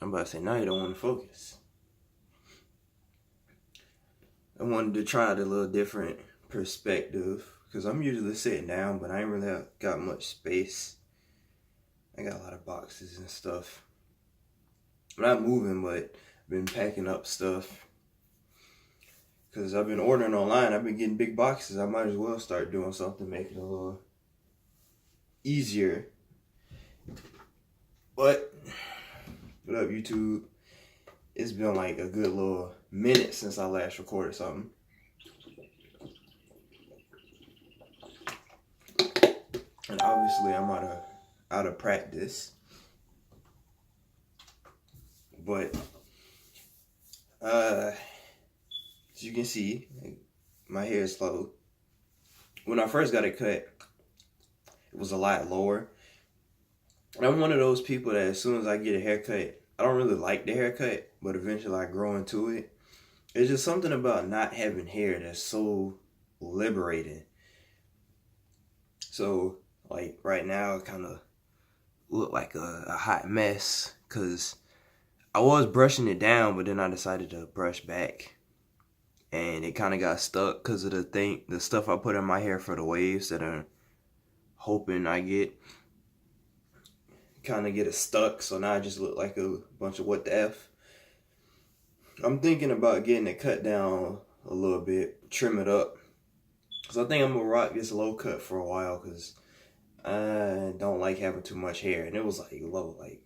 I'm about to say, now you don't want to focus. I wanted to try the little different perspective because I'm usually sitting down, but I ain't really got much space. I got a lot of boxes and stuff. I'm not moving, but I've been packing up stuff because I've been ordering online. I've been getting big boxes. I might as well start doing something, make it a little easier. But what up, YouTube? It's been like a good little minute since I last recorded something. And obviously I'm out of practice. But as you can see, my hair is low. When I first got it cut, it was a lot lower. And I'm one of those people that as soon as I get a haircut, I don't really like the haircut, but eventually I grow into it. It's just something about not having hair that's so liberating. So, like, right now, I kind of look like a hot mess because I was brushing it down, but then I decided to brush back. And it kind of got stuck because of the stuff I put in my hair for the waves that I'm hoping I get. Kind of get it stuck, so now I just look like a bunch of what the F. I'm thinking about getting it cut down a little bit, trim it up. Because I think I'm going to rock this low cut for a while because I don't like having too much hair. And it was like low, like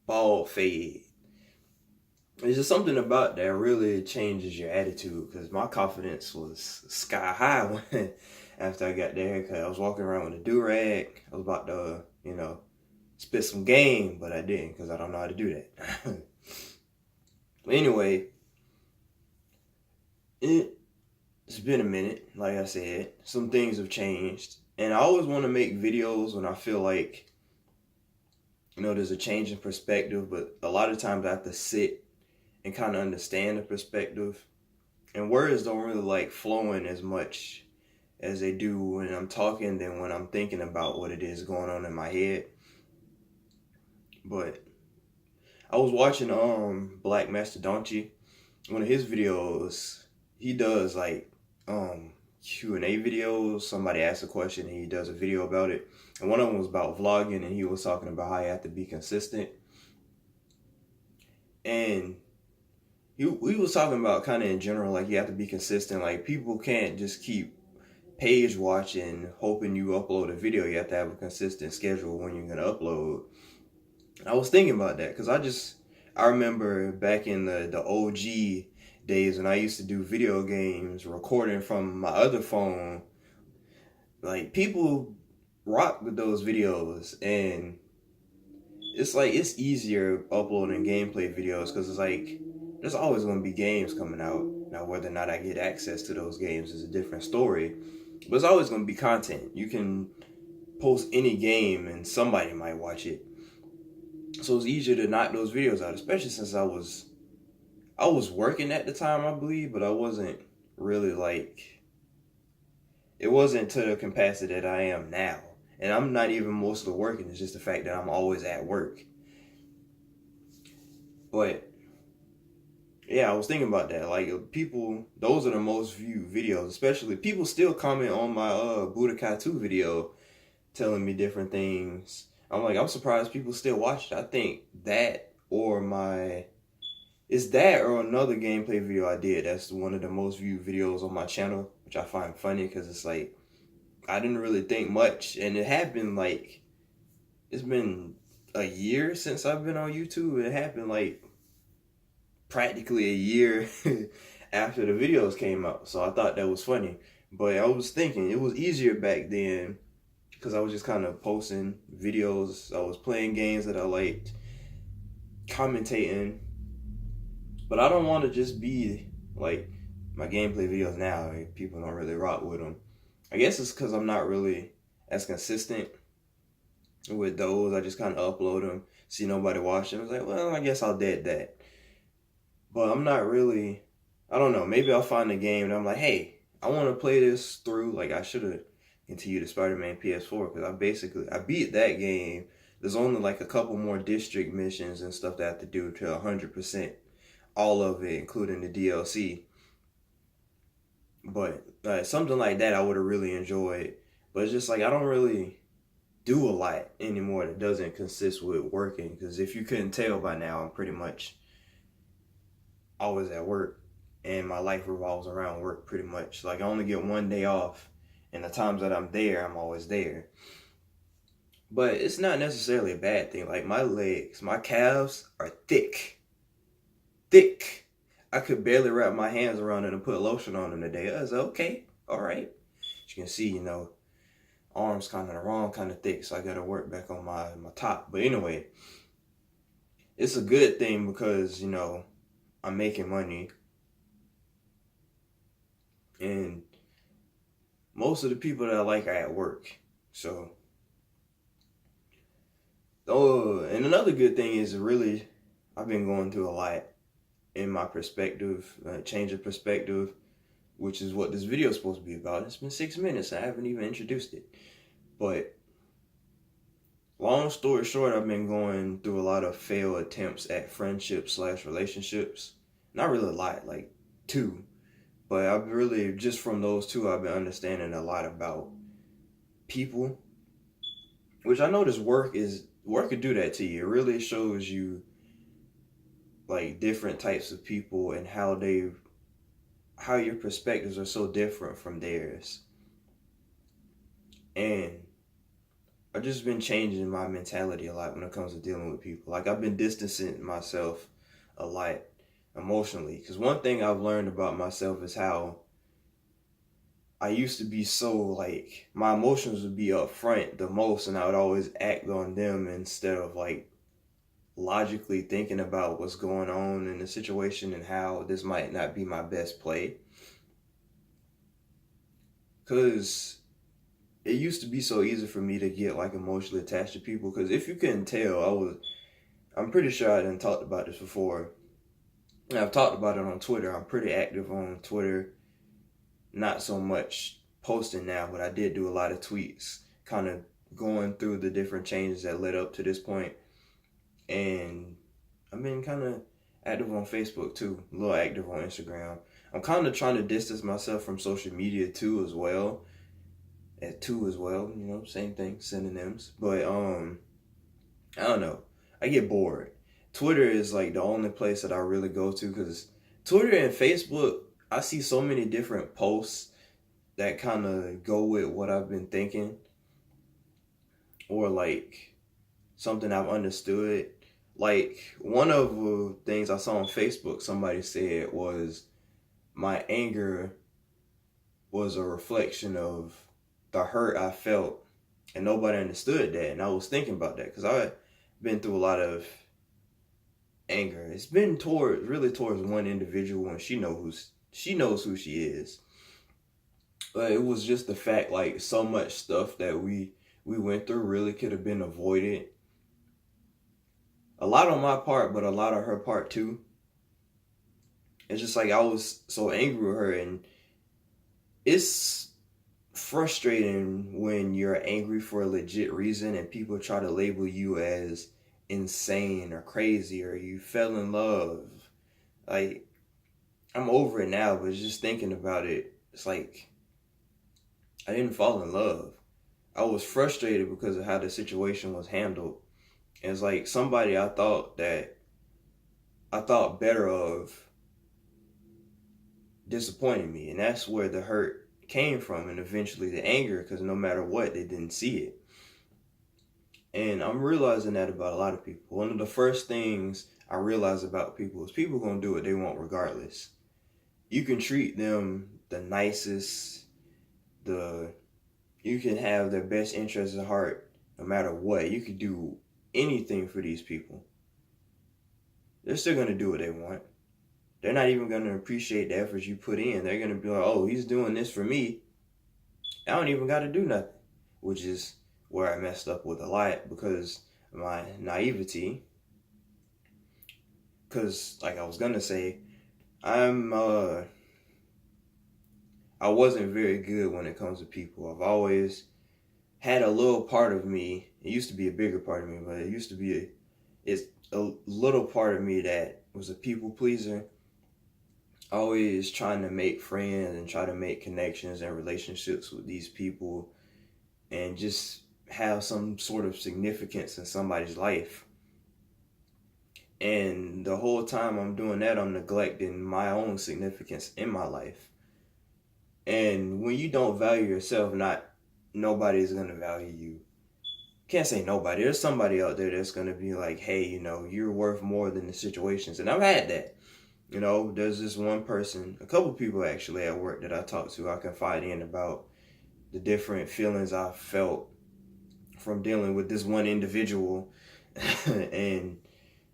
bald fade. It's just something about that really changes your attitude because my confidence was sky high when after I got the haircut. I was walking around with a do-rag. I was about to, spit some game, but I didn't because I don't know how to do that. But anyway, it's been a minute, like I said. Some things have changed. And I always want to make videos when I feel like, there's a change in perspective, but a lot of times I have to sit and kind of understand the perspective. And words don't really like flowing as much as they do when I'm talking than when I'm thinking about what it is going on in my head. But I was watching Black Mastodonchi. One of his videos, he does like Q&A videos. Somebody asks a question and he does a video about it. And one of them was about vlogging, and he was talking about how you have to be consistent. And he was talking about kind of in general, like you have to be consistent. Like people can't just keep page watching, hoping you upload a video. You have to have a consistent schedule when you're gonna upload. I was thinking about that because I remember back in the OG days when I used to do video games, recording from my other phone. Like people rock with those videos, and it's like it's easier uploading gameplay videos because it's like there's always going to be games coming out. Now whether or not I get access to those games is a different story, but it's always going to be content. You can post any game and somebody might watch it. So it's easier to knock those videos out, especially since I was working at the time, I believe, but I wasn't really it wasn't to the capacity that I am now. And I'm not even mostly working, it's just the fact that I'm always at work. But yeah, I was thinking about that. Like people, those are the most viewed videos, especially people still comment on my Budokai 2 video telling me different things. I'm surprised people still watch it. I think it's that or another gameplay video I did. That's one of the most viewed videos on my channel, which I find funny because it's like, I didn't really think much. And it happened it's been a year since I've been on YouTube. It happened like practically a year after the videos came out. So I thought that was funny. But I was thinking it was easier back then because I was just kind of posting videos. I was playing games that I liked, commentating. But I don't want to just be like my gameplay videos now. Like, people don't really rock with them. I guess it's because I'm not really as consistent with those. I just kind of upload them, see nobody watch them. I was like, well, I guess I'll dead that. But I'm not really, I don't know. Maybe I'll find a game and I'm like, hey, I want to play this through. Like I should have continued the Spider-Man PS4 because I beat that game There's only like a couple more district missions and stuff that I have to do to 100% all of it, including the DLC. But something like that I would have really enjoyed. But it's just like I don't really do a lot anymore that doesn't consist with working. Because if you couldn't tell by now, I'm pretty much always at work, and my life revolves around work pretty much. Like I only get one day off, and the times that I'm there, I'm always there. But it's not necessarily a bad thing. Like my legs, my calves are thick, thick. I could barely wrap my hands around it and put lotion on them today. I was like, okay, all right. As you can see, arms kind of the wrong kind of thick, so I got to work back on my top. But anyway, it's a good thing because I'm making money, and most of the people that I like are at work. So, and another good thing is really, I've been going through a lot in my perspective, change of perspective, which is what this video is supposed to be about. It's been 6 minutes. I haven't even introduced it. But long story short, I've been going through a lot of failed attempts at friendships/relationships. Not really a lot, like 2. But I've really, just from those 2, I've been understanding a lot about people. Which I notice work could do that to you. It really shows you like different types of people and how your perspectives are so different from theirs. And I've just been changing my mentality a lot when it comes to dealing with people. Like I've been distancing myself a lot emotionally. Because one thing I've learned about myself is how I used to be so like, my emotions would be up front the most, and I would always act on them instead of like logically thinking about what's going on in the situation and how this might not be my best play. Because it used to be so easy for me to get like emotionally attached to people. Because if you couldn't tell, I'm pretty sure I didn't talked about this before. And I've talked about it on Twitter. I'm pretty active on Twitter. Not so much posting now, but I did do a lot of tweets, kind of going through the different changes that led up to this point. And I've been kind of active on Facebook too, a little active on Instagram. I'm kind of trying to distance myself from social media too as well. Same thing, synonyms. But I don't know. I get bored. Twitter is like the only place that I really go to, because Twitter and Facebook, I see so many different posts that kind of go with what I've been thinking, or like something I've understood. Like one of the things I saw on Facebook, somebody said was my anger was a reflection of the hurt I felt, and nobody understood that. And I was thinking about that because I've been through a lot of anger. It's been towards one individual, and she knows who she is. But it was just the fact, like, so much stuff that we went through really could have been avoided. A lot on my part, but a lot on her part too. It's just like I was so angry with her, and it's frustrating when you're angry for a legit reason and people try to label you as insane or crazy, or you fell in love. Like, I'm over it now, but just thinking about it, it's like I didn't fall in love. I was frustrated because of how the situation was handled. And it's like somebody I thought better of disappointed me, and that's where the hurt came from, and eventually the anger, because no matter what, they didn't see it. And I'm realizing that about a lot of people. One of the first things I realize about people is people gonna do what they want regardless. You can treat them the nicest, you can have their best interests at heart no matter what. You could do anything for these people. They're still gonna do what they want. They're not even gonna appreciate the efforts you put in. They're gonna be like, oh, he's doing this for me, I don't even gotta do nothing. Which is where I messed up with a lot, because of my naivety. Because, like I was gonna say, I wasn't very good when it comes to people. I've always had a little part of me It used to be a bigger part of me, but it's a little part of me that was a people pleaser, always trying to make friends and try to make connections and relationships with these people and just have some sort of significance in somebody's life. And the whole time I'm doing that, I'm neglecting my own significance in my life. And when you don't value yourself, nobody's gonna value you. Can't say nobody. There's somebody out there that's gonna be like, hey, you're worth more than the situations. And I've had that. There's this one person, a couple people actually at work that I talk to, I confide in about the different feelings I felt from dealing with this one individual. And,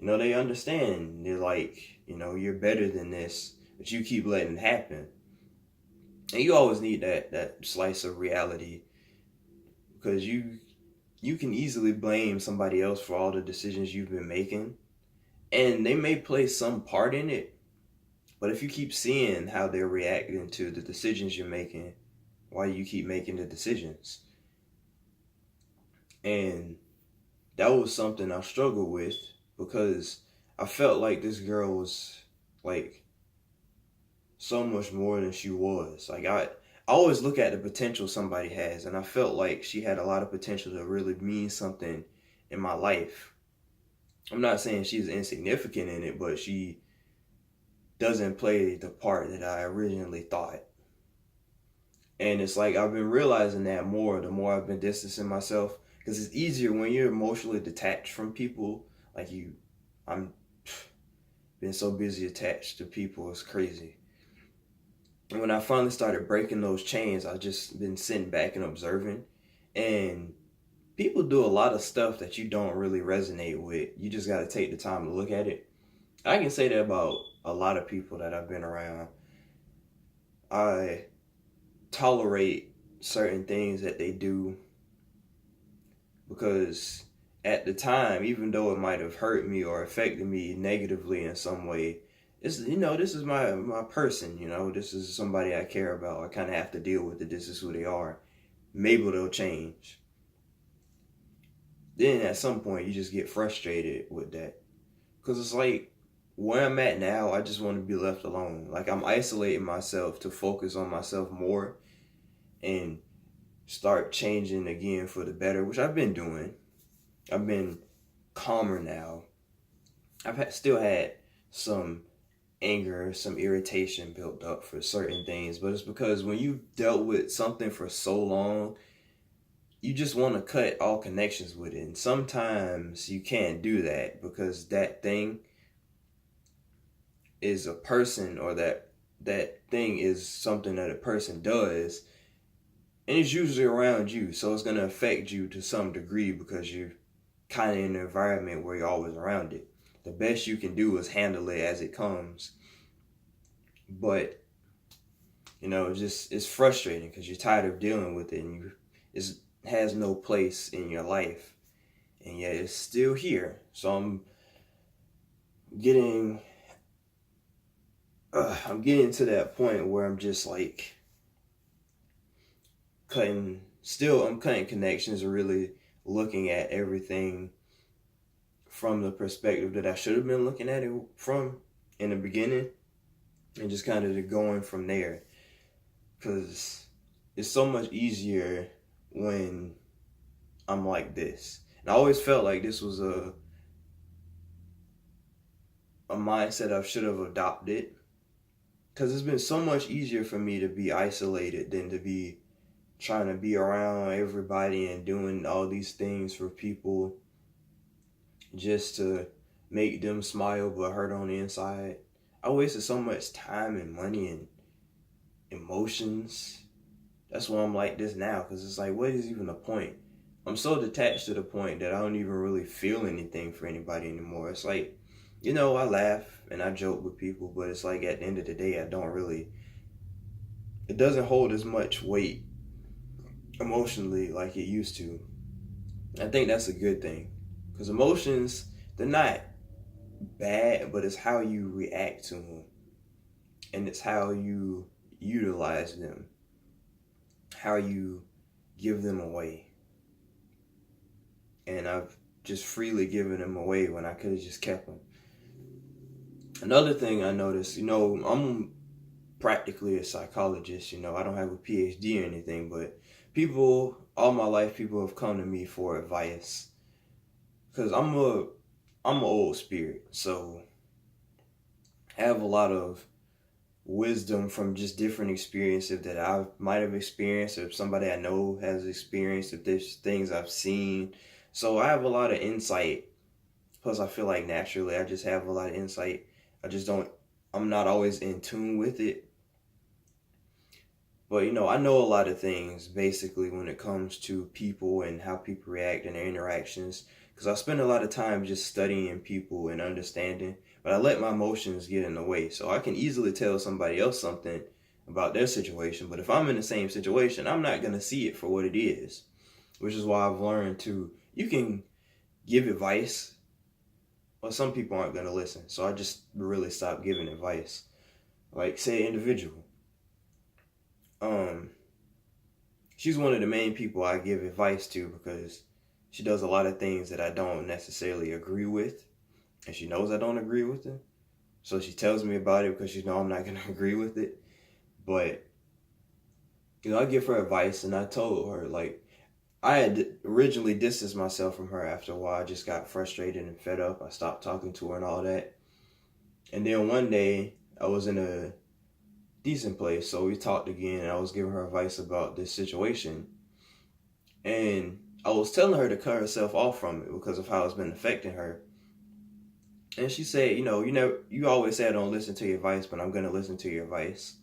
they understand. They're like, you're better than this, but you keep letting it happen. And you always need that slice of reality, because you can easily blame somebody else for all the decisions you've been making. And they may play some part in it, but if you keep seeing how they're reacting to the decisions you're making, why you keep making the decisions? And that was something I struggled with, because I felt like this girl was like so much more than she was. Like I always look at the potential somebody has, and I felt like she had a lot of potential to really mean something in my life. I'm not saying she's insignificant in it, but she doesn't play the part that I originally thought. And it's like I've been realizing that more the more I've been distancing myself, because it's easier when you're emotionally detached from people. Like I'm been so busy attached to people, it's crazy. And when I finally started breaking those chains, I just been sitting back and observing. And people do a lot of stuff that you don't really resonate with. You just got to take the time to look at it. I can say that about a lot of people that I've been around. I tolerate certain things that they do because at the time, even though it might have hurt me or affected me negatively in some way, this is my person. This is somebody I care about. I kind of have to deal with it. This is who they are. Maybe they'll change. Then at some point you just get frustrated with that, because it's like where I'm at now, I just want to be left alone. Like I'm isolating myself to focus on myself more and start changing again for the better, which I've been doing. I've been calmer now. Still had some anger, some irritation built up for certain things, but it's because when you've dealt with something for so long, you just want to cut all connections with it. And sometimes you can't do that because that thing is a person, or that thing is something that a person does, and it's usually around you, so it's going to affect you to some degree because you're kind of in an environment where you're always around it. The best you can do is handle it as it comes. But it's frustrating because you're tired of dealing with it, and it has no place in your life, and yet it's still here. So I'm getting to that point where I'm just like I'm cutting connections and really looking at everything from the perspective that I should have been looking at it from in the beginning, and just kind of going from there, because it's so much easier when I'm like this. And I always felt like this was a mindset I should have adopted, because it's been so much easier for me to be isolated than to be trying to be around everybody and doing all these things for people just to make them smile but hurt on the inside. I wasted so much time and money and emotions. That's why I'm like this now, because it's like, what is even the point? I'm so detached to the point that I don't even really feel anything for anybody anymore. It's like, I laugh and I joke with people, but it's like at the end of the day, it doesn't hold as much weight emotionally like it used to. I think that's a good thing, because emotions, they're not bad, but it's how you react to them, and it's how you utilize them, how you give them away. and I've just freely given them away when I could have just kept them. Another thing I noticed, I'm practically a psychologist. I don't have a PhD or anything, but all my life, people have come to me for advice because I'm an old spirit, so I have a lot of wisdom from just different experiences that I might have experienced, or somebody I know has experienced, if there's things I've seen. So I have a lot of insight. Plus, I feel like naturally I just have a lot of insight. I'm not always in tune with it. But, I know a lot of things basically when it comes to people and how people react and their interactions. Because I spend a lot of time just studying people and understanding. But I let my emotions get in the way. So I can easily tell somebody else something about their situation. But if I'm in the same situation, I'm not going to see it for what it is. Which is why I've learned you can give advice, but some people aren't going to listen. So I just really stopped giving advice. Like, say, individual. She's one of the main people I give advice to because she does a lot of things that I don't necessarily agree with, and she knows I don't agree with it. So she tells me about it because she knows I'm not going to agree with it. But, I give her advice, and I told her, like, I had originally distanced myself from her after a while. I just got frustrated and fed up. I stopped talking to her and all that. And then one day, I was in a decent place, so we talked again, and I was giving her advice about this situation. And I was telling her to cut herself off from it because of how it's been affecting her. And she said, you always say I don't listen to your advice, but I'm going to listen to your advice.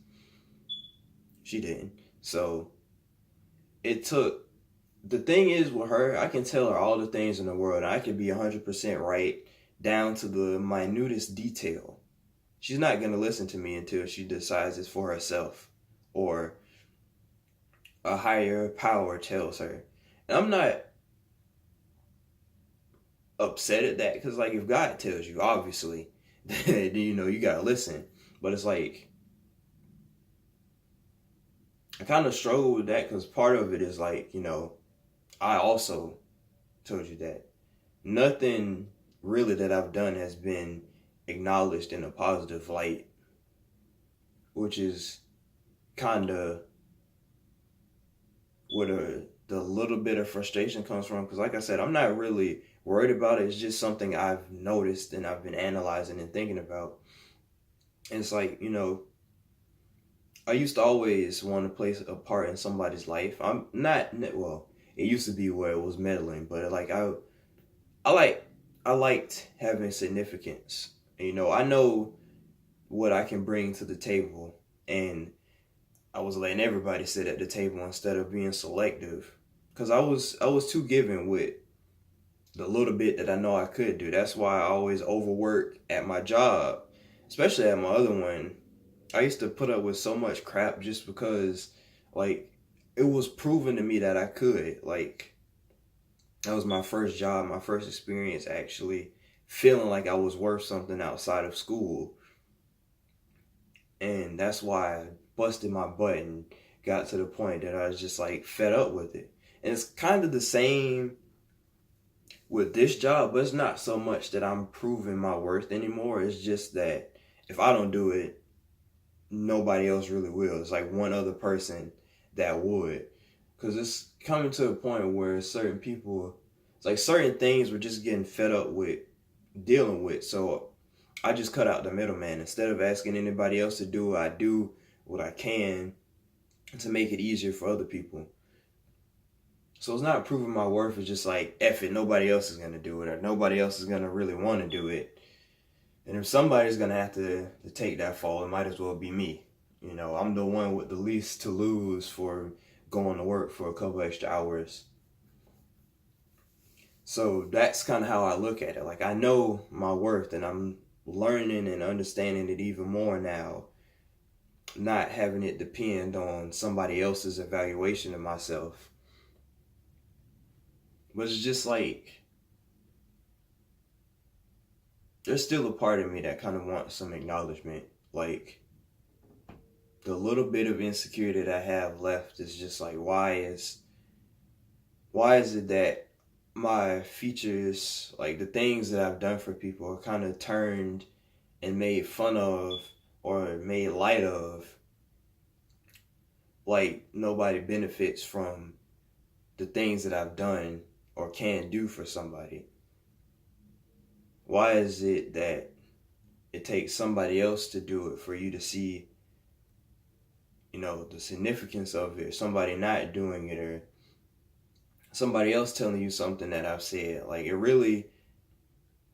She didn't. So the thing is with her, I can tell her all the things in the world, and I can be 100% right down to the minutest detail. She's not going to listen to me until she decides it's for herself or a higher power tells her. And I'm not upset at that because, like, if God tells you, obviously, then you got to listen. But it's like, I kind of struggle with that because part of it is like, I also told you that. Nothing really that I've done has been acknowledged in a positive light, which is kind of where the little bit of frustration comes from. Because like I said, I'm not really worried about it. It's just something I've noticed and I've been analyzing and thinking about. And it's like, I used to always want to play a part in somebody's life. I'm not, well, it used to be where it was meddling, but like I liked having significance. I know what I can bring to the table, and I was letting everybody sit at the table instead of being selective, because I was too given with the little bit that I know I could do. That's why I always overwork at my job, especially at my other one. I used to put up with so much crap just because, like, it was proven to me that I could. Like, that was my first job, my first experience actually feeling like I was worth something outside of school. And that's why I busted my butt and got to the point that I was just like fed up with it. And it's kind of the same with this job, but it's not so much that I'm proving my worth anymore. It's just that if I don't do it, nobody else really will. It's like one other person that would. Because it's coming to a point where certain people, it's like certain things we're just getting fed up with dealing with. So I just cut out the middleman. Instead of asking anybody else to do it, I do what I can to make it easier for other people. So it's not proving my worth. It's just like, F it, nobody else is going to do it, or nobody else is going to really want to do it. And if somebody's going to have to take that fall, it might as well be me. I'm the one with the least to lose for going to work for a couple extra hours. So that's kind of how I look at it. Like, I know my worth, and I'm learning and understanding it even more now, not having it depend on somebody else's evaluation of myself. But it's just like, there's still a part of me that kind of wants some acknowledgement. Like, the little bit of insecurity that I have left is just like, why is it that my features, like the things that I've done for people, are kind of turned and made fun of or made light of, like nobody benefits from the things that I've done or can do for somebody. Why is it that it takes somebody else to do it for you to see, the significance of it, somebody not doing it, or somebody else telling you something that I've said? Like, it really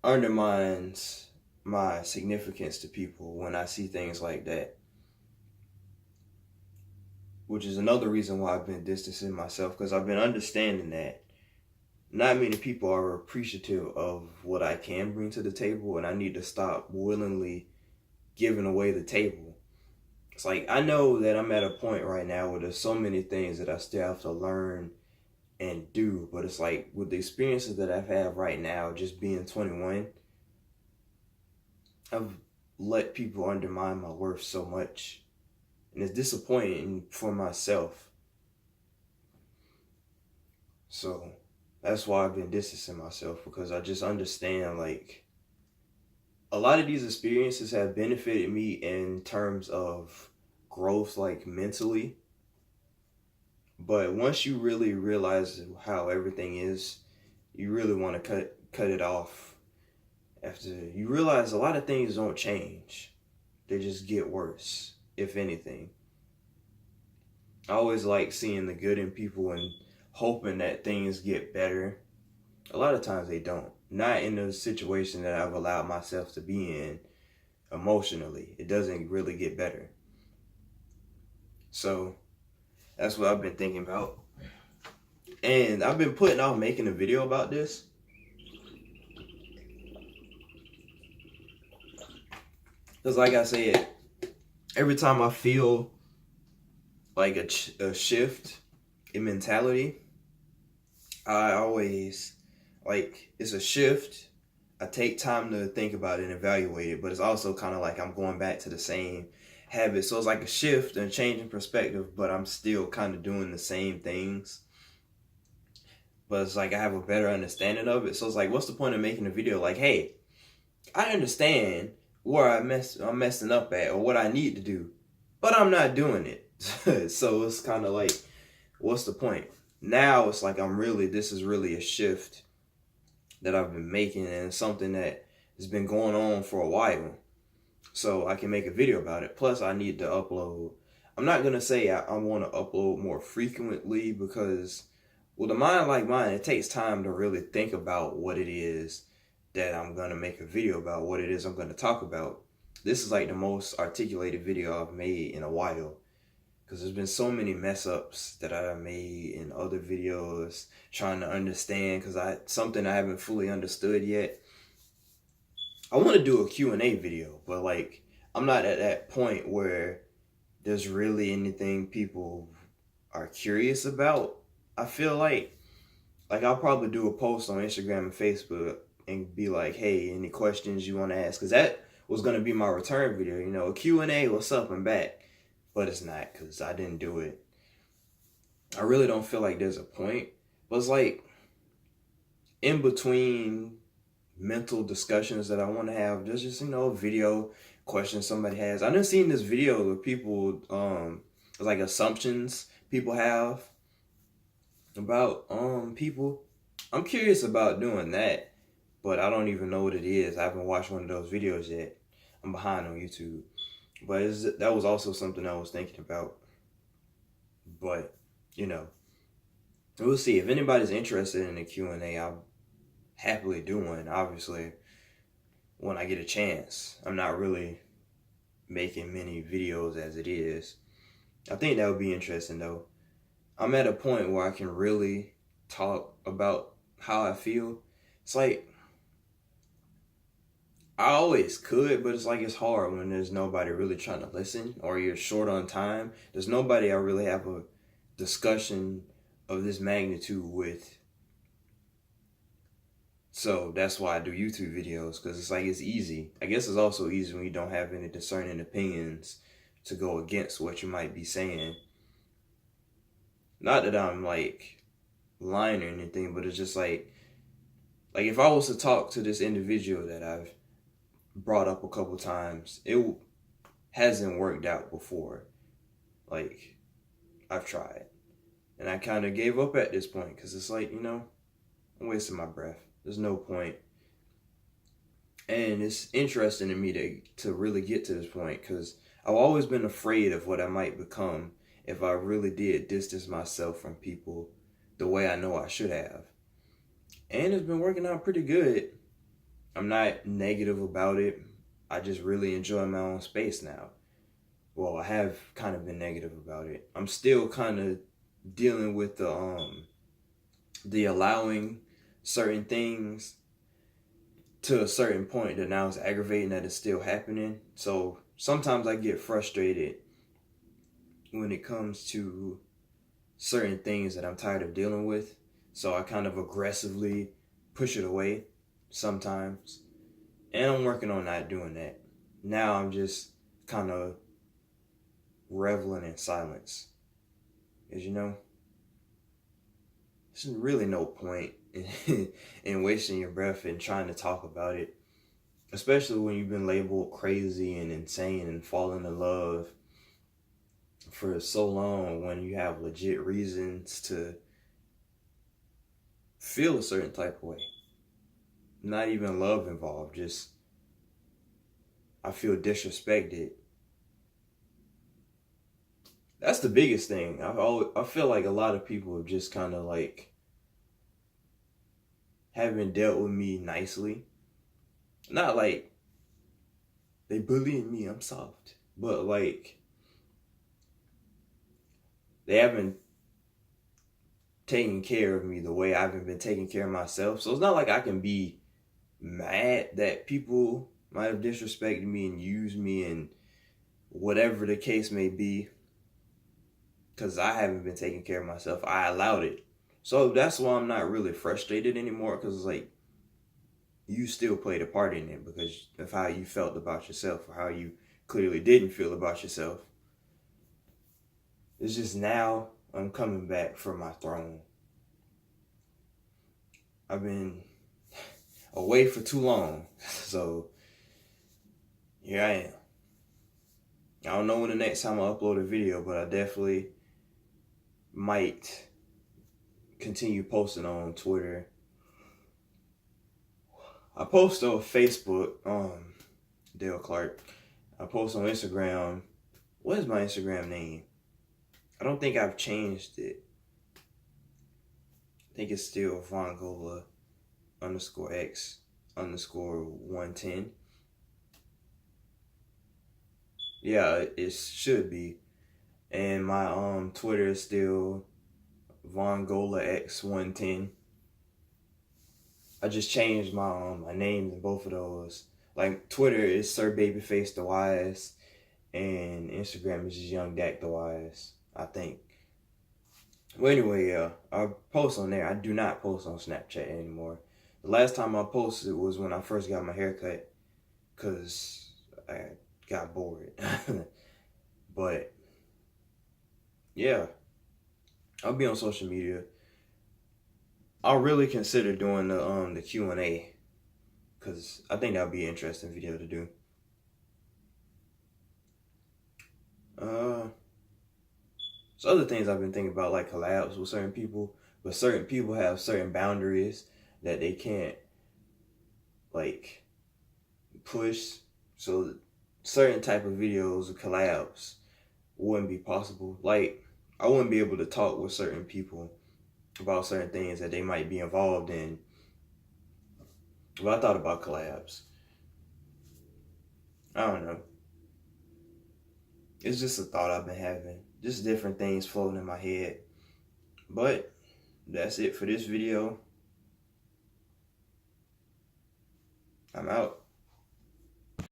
undermines my significance to people when I see things like that, which is another reason why I've been distancing myself, because I've been understanding that not many people are appreciative of what I can bring to the table, and I need to stop willingly giving away the table. It's like, I know that I'm at a point right now where there's so many things that I still have to learn and do, but it's like, with the experiences that I've had right now, just being 21, I've let people undermine my worth so much, and it's disappointing for myself. So that's why I've been distancing myself, because I just understand, like, a lot of these experiences have benefited me in terms of growth, like mentally. But once you really realize how everything is, you really want to cut it off. After you realize a lot of things don't change, they just get worse, if anything. I always like seeing the good in people and hoping that things get better. A lot of times they don't. Not in the situation that I've allowed myself to be in emotionally. It doesn't really get better. So that's what I've been thinking about. And I've been putting off making a video about this, because like I said, every time I feel like a shift in mentality, I always, like, it's a shift. I take time to think about it and evaluate it, but it's also kind of like I'm going back to the same habit. So it's like a shift and a change in perspective, but I'm still kind of doing the same things. But it's like I have a better understanding of it. So it's like, what's the point of making a video? Like, hey, I understand where I'm messing up at, or what I need to do, but I'm not doing it. So it's kind of like, what's the point? Now it's like this is really a shift that I've been making, and it's something that has been going on for a while. So I can make a video about it. Plus, I need to upload. I'm not going to say I want to upload more frequently, because with a mind like mine, it takes time to really think about what it is that I'm going to make a video about, what it is I'm going to talk about. This is like the most articulated video I've made in a while, because there's been so many mess ups that I made in other videos trying to understand, because something I haven't fully understood yet. I want to do a Q&A video, but like, I'm not at that point where there's really anything people are curious about. I feel like I'll probably do a post on Instagram and Facebook and be like, hey, any questions you want to ask? Because that was going to be my return video, a Q&A, what's up, and back. But it's not, because I didn't do it. I really don't feel like there's a point. But it's like, in between mental discussions that I want to have, there's just, a video question somebody has. I've seen this video where people, it's like assumptions people have about people. I'm curious about doing that, but I don't even know what it is. I haven't watched one of those videos yet. I'm behind on YouTube. But that was also something I was thinking about. But, we'll see. If anybody's interested in the Q&A, I'll happily do one, obviously, when I get a chance. I'm not really making many videos as it is. I think that would be interesting, though. I'm at a point where I can really talk about how I feel. It's like, I always could, but it's like, it's hard when there's nobody really trying to listen, or you're short on time. There's nobody I really have a discussion of this magnitude with. So that's why I do YouTube videos, because it's like, it's easy. I guess it's also easy when you don't have any discerning opinions to go against what you might be saying. Not that I'm like lying or anything, but it's just like, Like if I was to talk to this individual that I've brought up a couple times, it hasn't worked out before. Like I've tried, and I kind of gave up at this point because it's like, I'm wasting my breath. There's no point. And it's interesting to me to really get to this point because I've always been afraid of what I might become if I really did distance myself from people the way I know I should have. And it's been working out pretty good. I'm not negative about it. I just really enjoy my own space now. Well, I have kind of been negative about it. I'm still kind of dealing with the allowing certain things to a certain point that now it's aggravating that it's still happening. So sometimes I get frustrated when it comes to certain things that I'm tired of dealing with. So I kind of aggressively push it away sometimes. And I'm working on not doing that. Now I'm just kind of reveling in silence. Because, there's really no point in wasting your breath and trying to talk about it. Especially when you've been labeled crazy and insane and falling in love for so long when you have legit reasons to feel a certain type of way. Not even love involved, just I feel disrespected. That's the biggest thing. I feel like a lot of people have just kind of like haven't dealt with me nicely. Not like they bullying me, I'm soft. But like they haven't taken care of me the way I haven't been taking care of myself. So it's not like I can be mad that people might have disrespected me and used me and whatever the case may be. Because I haven't been taking care of myself. I allowed it. So that's why I'm not really frustrated anymore. Because it's like, you still played a part in it because of how you felt about yourself or how you clearly didn't feel about yourself. It's just now I'm coming back from my throne. I've been away for too long. So here I am. I don't know when the next time I upload a video, but I definitely might continue posting on Twitter. I post on Facebook, Dale Clark. I post on Instagram. What is my Instagram name? I don't think I've changed it. I think it's still Vongola _X _110. Yeah, it should be. And my Twitter is still Vongola X110. I just changed my names in both of those. Like Twitter is Sir Babyface the Wise, and Instagram is just Young Dak the Wise, I think. Well, anyway, yeah, I post on there. I do not post on Snapchat anymore. The last time I posted was when I first got my haircut, cause I got bored. But yeah, I'll be on social media. I'll really consider doing the Q&A, cause I think that'll be an interesting video to do. So other things I've been thinking about, like collabs with certain people, but certain people have certain boundaries that they can't like push. So certain type of videos or collabs wouldn't be possible. Like I wouldn't be able to talk with certain people about certain things that they might be involved in. But I thought about collabs. I don't know. It's just a thought I've been having. Just different things floating in my head. But that's it for this video. I'm out.